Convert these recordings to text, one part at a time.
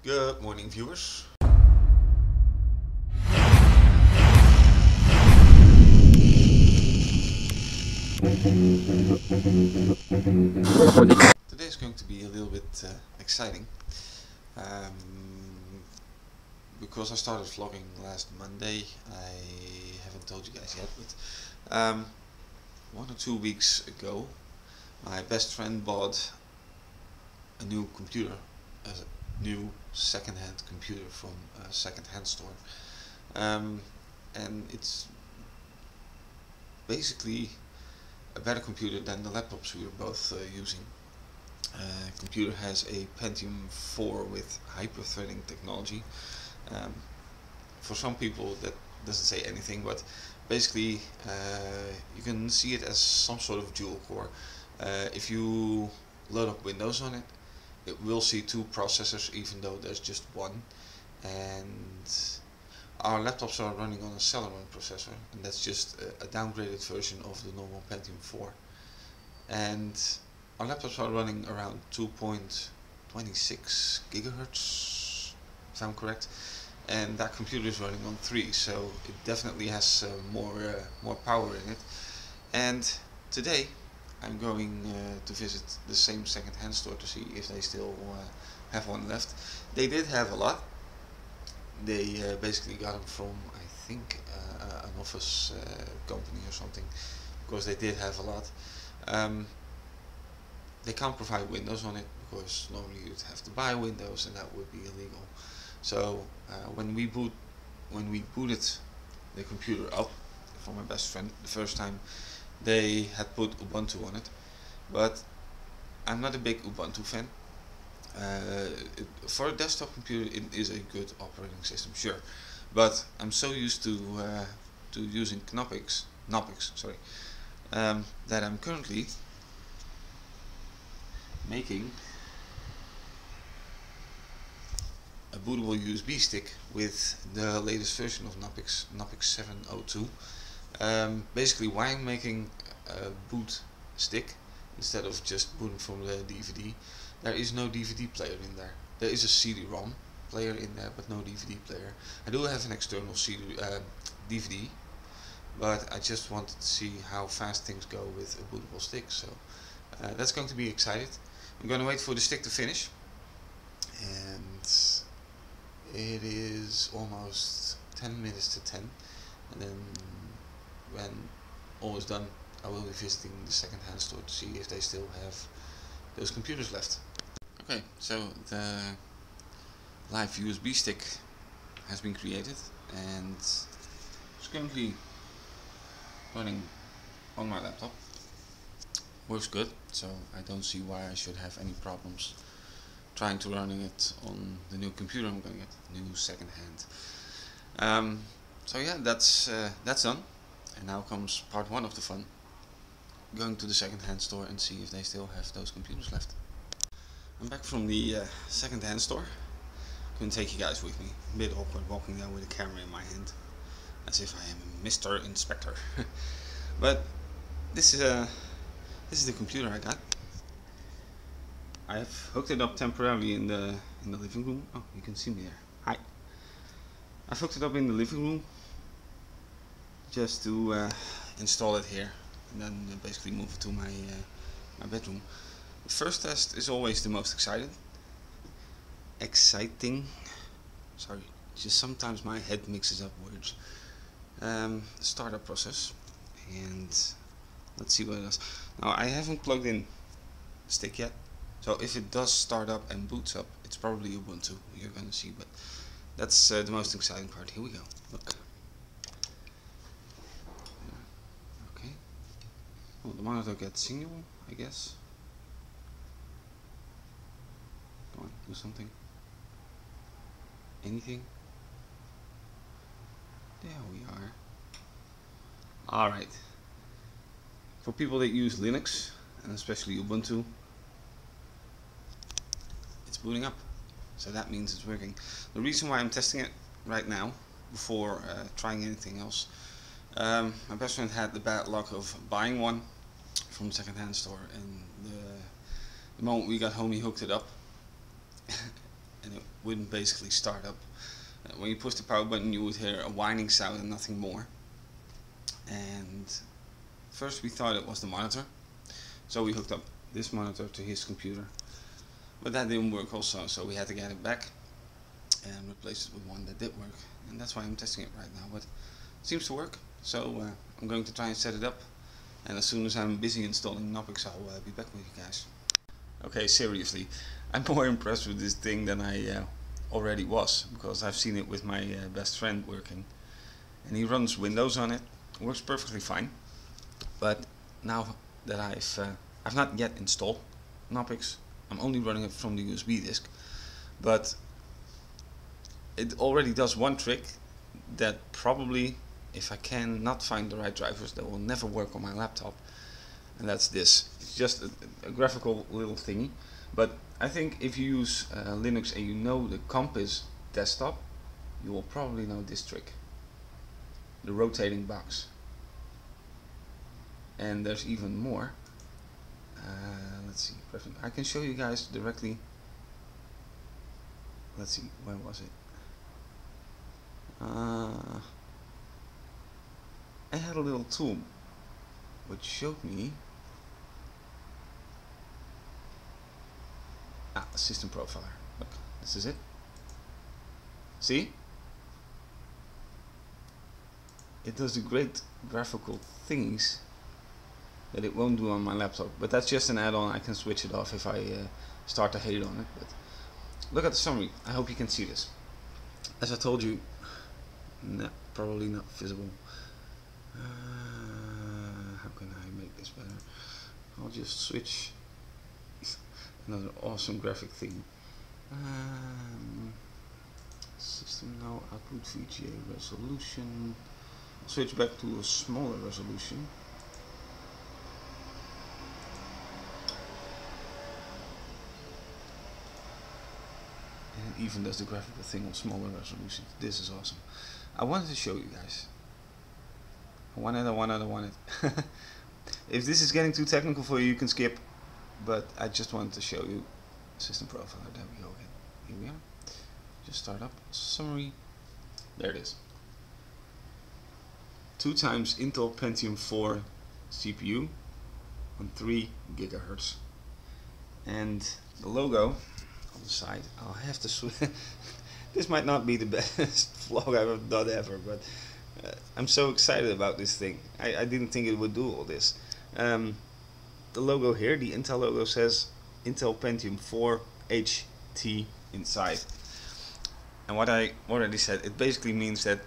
Good morning, viewers. Today is going to be a little bit exciting because I started vlogging last Monday. I haven't told you guys yet, but 1 or 2 weeks ago my best friend bought a new computer, a new second-hand computer from a second-hand store, and it's basically a better computer than the laptops we were both using. Computer has a Pentium 4 with hyper-threading technology. For some people that doesn't say anything, but basically you can see it as some sort of dual core. If you load up Windows on it, it will see 2 processors even though there's just one, and our laptops are running on a Celeron processor, and that's just a downgraded version of the normal Pentium 4, and our laptops are running around 2.26 gigahertz, if I'm correct, and that computer is running on 3, so it definitely has more power in it. And today I'm going to visit the same second-hand store to see if they still have one left. They did have a lot. They basically got them from, I think, an office company or something, because they did have a lot. They can't provide Windows on it because normally you'd have to buy Windows and that would be illegal. So when we booted the computer up for my best friend the first time, they had put Ubuntu on it, but I'm not a big Ubuntu fan. For a desktop computer it is a good operating system, sure, but I'm so used to using Knoppix, sorry, that I'm currently making a bootable USB stick with the latest version of Knoppix 702. Basically, why I'm making a boot stick instead of just booting from the DVD, there is no DVD player in there. There is a CD-ROM player in there, but no DVD player. I do have an external DVD, but I just wanted to see how fast things go with a bootable stick, so that's going to be exciting. I'm going to wait for the stick to finish, and it is almost 10 minutes to 10, and then when all is done I will be visiting the second-hand store to see if they still have those computers left. Okay, so the live USB stick has been created and it's currently running on my laptop. Works good, so I don't see why I should have any problems trying to running it on the new computer I'm going to get, new second-hand. So yeah, that's done, and now comes part 1 of the fun, going to the second-hand store and see if they still have those computers left. I'm back from the second-hand store. Couldn't take you guys with me. A bit awkward walking down with a camera in my hand, as if I am Mr. Inspector. But this is the computer I got. I've hooked it up temporarily in the living room. Oh, you can see me there. Hi. I've hooked it up in the living room just to install it here, and then basically move it to my bedroom. The first test is always the most exciting. Sorry, just sometimes my head mixes up words. Startup process, and let's see what it does. Now I haven't plugged in the stick yet, so if it does start up and boots up, it's probably Ubuntu. You're gonna see, but that's the most exciting part. Here we go. Look. Okay. Well, the monitor gets signal, I guess. Come on, do something. Anything? There we are. Alright. For people that use Linux, and especially Ubuntu, it's booting up. So that means it's working. The reason why I'm testing it right now, before trying anything else, my best friend had the bad luck of buying one from a second-hand store, and the moment we got home he hooked it up and wouldn't basically start up. When you push the power button, you would hear a whining sound and nothing more. And first we thought it was the monitor, so we hooked up this monitor to his computer, but that didn't work also, so we had to get it back and replace it with one that did work, and that's why I'm testing it right now. But it seems to work, so I'm going to try and set it up, and as soon as I'm busy installing Knoppix, I'll be back with you guys. Okay, seriously, I'm more impressed with this thing than I already was, because I've seen it with my best friend working, and he runs Windows on it. Works perfectly fine. But now that I've not yet installed Knoppix, I'm only running it from the USB disk, but it already does one trick that probably, if I can not find the right drivers, that will never work on my laptop, and that's this. It's just a graphical little thingy, but I think if you use Linux and you know the Compass desktop, you will probably know this trick. The rotating box. And there's even more. Let's see, I can show you guys directly. Let's see, where was it? I had a little tool which showed me system profiler. Look, this is it. See? It does the great graphical things that it won't do on my laptop, but that's just an add-on. I can switch it off if I start to hate on it. But look at the summary. I hope you can see this. As I told you, probably not visible. How can I make this better? I'll just switch. Another awesome graphic thing. System now, output VGA resolution. Switch back to a smaller resolution. And it even does the graphical thing on smaller resolutions. This is awesome. I wanted to show you guys. I want it. If this is getting too technical for you, you can skip. But I just wanted to show you system profiler. There we go again. Here we are. Just start up. Summary. There it is. 2 times Intel Pentium 4 CPU on 3 GHz. And the logo on the side, I'll have to switch. This might not be the best vlog I've done ever, but I'm so excited about this thing. I didn't think it would do all this. The logo here, the Intel logo, says Intel Pentium 4 HT inside. And what I already said, it basically means that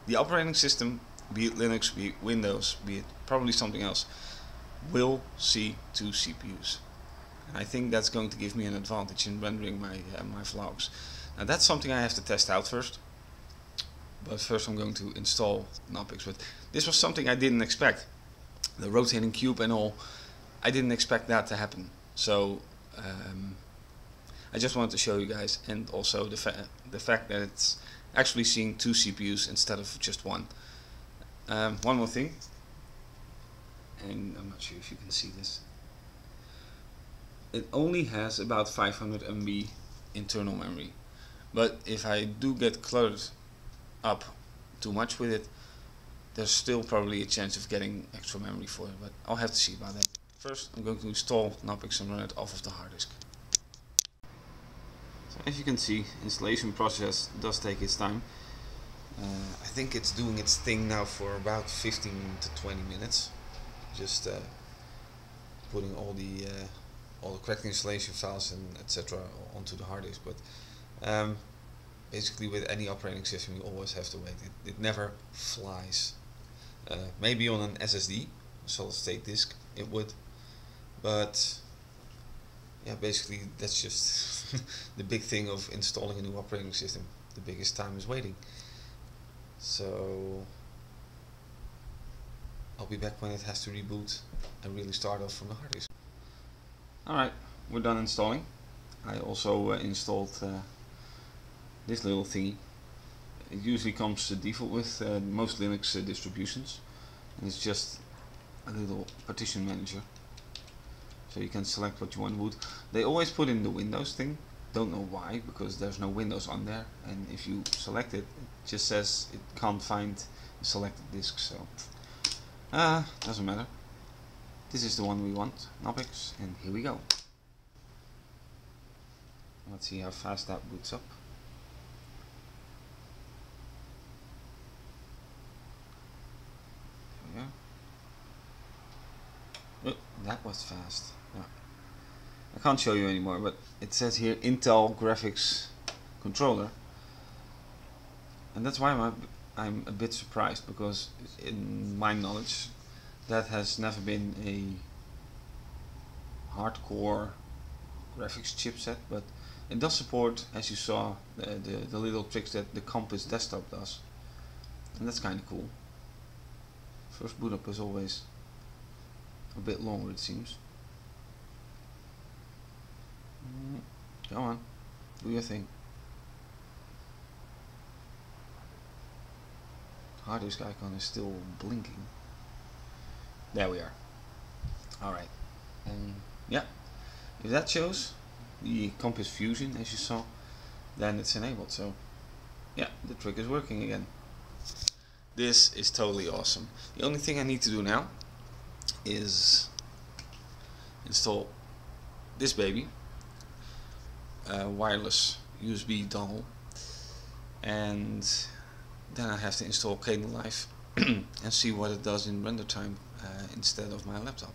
the operating system, be it Linux, be it Windows, be it probably something else, will see 2 CPUs. And I think that's going to give me an advantage in rendering my vlogs. Now that's something I have to test out first. But first I'm going to install Knoppix. But this was something I didn't expect. The rotating cube and all, I didn't expect that to happen. So I just wanted to show you guys, and also the fact that it's actually seeing 2 CPUs instead of just one. One more thing, and I'm not sure if you can see this. It only has about 500 MB internal memory, but if I do get cluttered up too much with it, there's still probably a chance of getting extra memory for it, but I'll have to see about that. First, I'm going to install Knoppix and run it off of the hard disk. So as you can see, installation process does take its time. I think it's doing its thing now for about 15 to 20 minutes. Just putting all the correct installation files and etc. onto the hard disk. But basically, with any operating system, you always have to wait. It never flies. Maybe on an SSD, solid state disk, it would. But yeah, basically that's just the big thing of installing a new operating system. The biggest time is waiting. So I'll be back when it has to reboot and really start off from the hard disk. Alright, we're done installing. I also installed this little thingy. It usually comes default with most Linux distributions, and it's just a little partition manager, so you can select what you want to boot. They always put in the Windows thing, don't know why, because there's no Windows on there, and if you select it, it just says it can't find the selected disk, so doesn't matter. This is the one we want, Knoppix, and here we go. Let's see how fast that boots up. There we go. Oh, that was fast. Yeah. I can't show you anymore, but it says here Intel graphics controller, and that's why I'm a bit surprised, because in my knowledge that has never been a hardcore graphics chipset, but it does support, as you saw, the little tricks that the Compass desktop does, and that's kind of cool. First boot up is always a bit longer, it seems. Come on, do your thing. Hard disk icon is still blinking. There we are. Alright, and yeah, if that shows the Compass Fusion, as you saw, then it's enabled. So yeah, the trick is working again. This is totally awesome. The only thing I need to do now is install this baby, wireless USB dongle, and then I have to install Kdenlive and see what it does in render time instead of my laptop.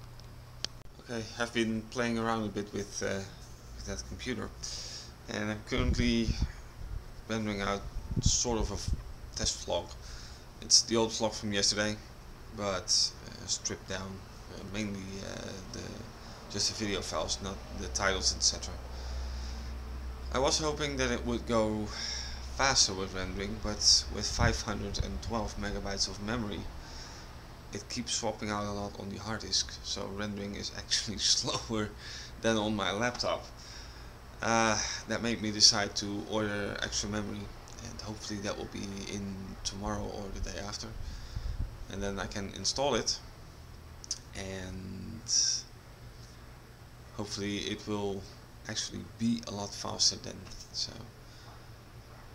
Okay, I've been playing around a bit with that computer, and I'm currently rendering out sort of a test vlog. It's the old vlog from yesterday, but stripped down, mainly just the video files, not the titles, etc. I was hoping that it would go faster with rendering, but with 512 megabytes of memory, it keeps swapping out a lot on the hard disk, so rendering is actually slower than on my laptop. That made me decide to order extra memory, and hopefully that will be in tomorrow or the day after, and then I can install it, and hopefully it will actually be a lot faster then. So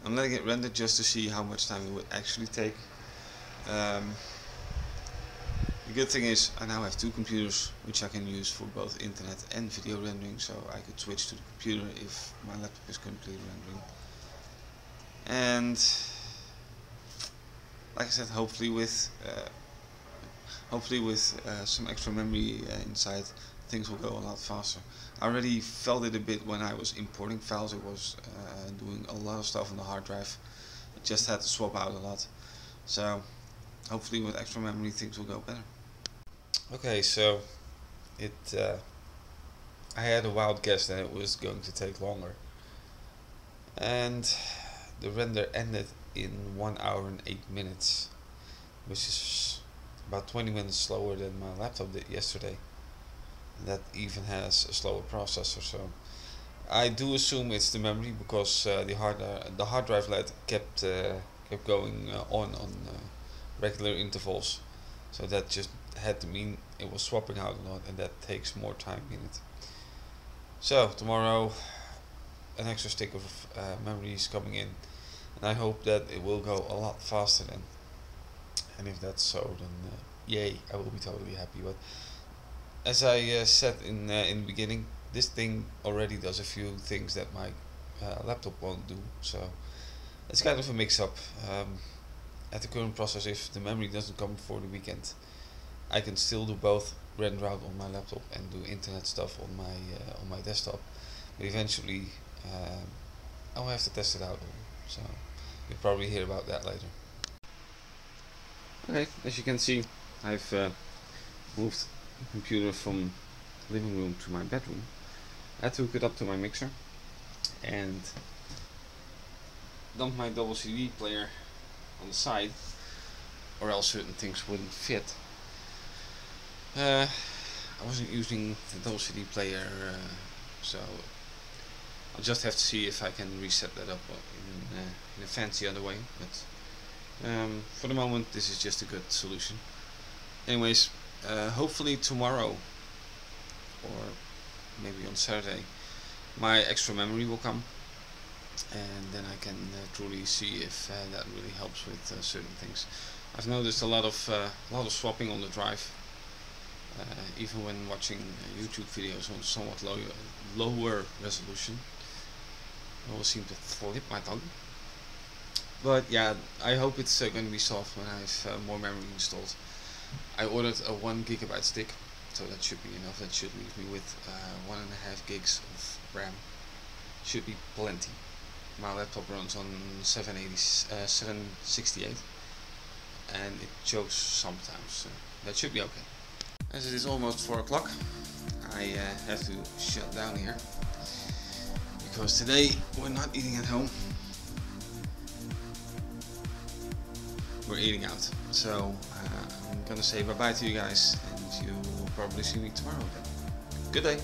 I'm letting it render just to see how much time it would actually take. The good thing is I now have two computers which I can use for both internet and video rendering, so I could switch to the computer if my laptop is currently rendering. And like I said, hopefully with some extra memory inside, things will go a lot faster. I already felt it a bit when I was importing files. It was doing a lot of stuff on the hard drive. It just had to swap out a lot. So hopefully with extra memory things will go better. Okay, so I had a wild guess that it was going to take longer, and the render ended in 1 hour and 8 minutes, which is about 20 minutes slower than my laptop did yesterday. That even has a slower processor, so I do assume it's the memory, because the hard drive LED kept going on regular intervals, so that just had to mean it was swapping out a lot, and that takes more time in it. So tomorrow an extra stick of memory is coming in, and I hope that it will go a lot faster then. And if that's so, then yay, I will be totally happy. But as I said in the beginning, this thing already does a few things that my laptop won't do, so it's kind of a mix-up. At the current process, if the memory doesn't come before the weekend, I can still do both render out on my laptop and do internet stuff on my desktop. But eventually, I'll have to test it out, so you'll probably hear about that later. Okay, as you can see, I've moved the computer from living room to my bedroom. I had to hook it up to my mixer and dump my double CD player on the side, or else certain things wouldn't fit. I wasn't using the double CD player, so I'll just have to see if I can reset that up in a fancy other way, but for the moment this is just a good solution. Anyways, hopefully tomorrow, or maybe on Saturday, my extra memory will come, and then I can truly see if that really helps with certain things. I've noticed a lot of swapping on the drive, even when watching YouTube videos on somewhat lower resolution. I always seem to flip my tongue. But yeah, I hope it's going to be solved when I have more memory installed. I ordered a 1 GB stick, so that should be enough. That should leave me with 1.5 gigs of RAM. Should be plenty. My laptop runs on 768 and it chokes sometimes, so that should be okay. As it is almost 4 o'clock, I have to shut down here because today we're not eating at home. We're eating out. So I'm gonna say bye bye to you guys, and you will probably see me tomorrow again. Good day.